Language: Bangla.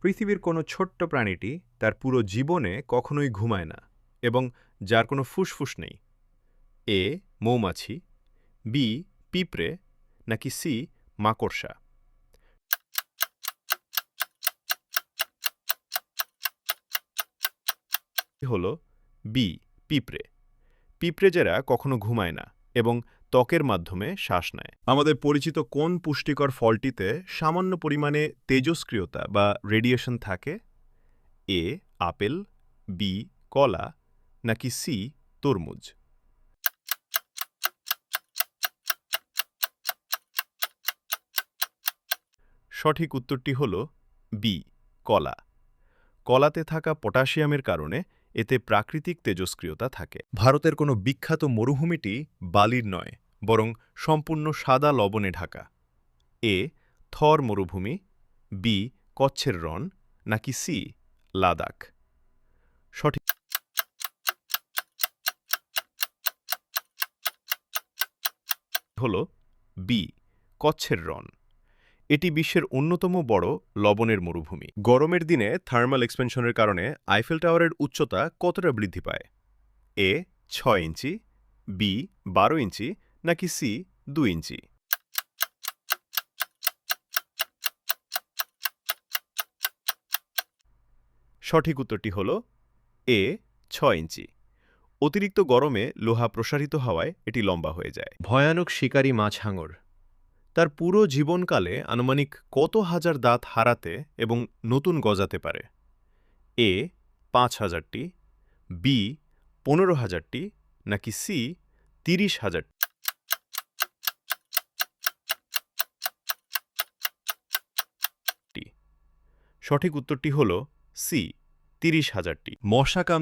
পৃথিবীর কোনো ছোট্ট প্রাণীটি তার পুরো জীবনে কখনোই ঘুমায় না এবং যার কোনো ফুসফুস নেই? এ মৌমাছি, বি পিঁপড়ে, নাকি সি মাকড়সা? হল বি পিঁপড়ে। পিঁপড়েজেরা কখনো ঘুমায় না এবং ত্বকের মাধ্যমে শ্বাস নেয়। আমাদের পরিচিত কোন পুষ্টিকর ফলটিতে সামান্য পরিমাণে তেজস্ক্রিয়তা বা রেডিয়েশন থাকে? এ আপেল, বি কলা, নাকি সি তরমুজ? সঠিক উত্তরটি হল বি কলা। কলাতে থাকা পটাশিয়ামের কারণে এতে প্রাকৃতিক তেজস্ক্রিয়তা থাকে। ভারতের কোনো বিখ্যাত মরুভূমিটি বালির নয়, বরং সম্পূর্ণ সাদা লবণে ঢাকা। এ থর মরুভূমি, বি কচ্ছের রণ, নাকি সি লাদাখ? সঠিক হল বি কচ্ছের রণ। এটি বিশ্বের অন্যতম বড় লবণের মরুভূমি। গরমের দিনে থার্মাল এক্সপেনশনের কারণে আইফেল টাওয়ারের উচ্চতা কতটা বৃদ্ধি পায়? এ ৬ ইঞ্চি, বি ১২ ইঞ্চি, নাকি সি ২ ইঞ্চি? সঠিক উত্তরটি হল এ ৬ ইঞ্চি। অতিরিক্ত গরমে লোহা প্রসারিত হওয়ায় এটি লম্বা হয়ে যায়। ভয়ানক শিকারী মাছ হাঙর তার পুরো জীবনকালে আনুমানিক কত হাজার দাঁত হারাতে এবং নতুন গজাতে পারে? এ ৫,০০০টি, বি ১৫,০০০টি, নাকি সি ৩০,০০০টি? সঠিক উত্তরটি হল সি ৩০,০০০টি। মশা কামড়ে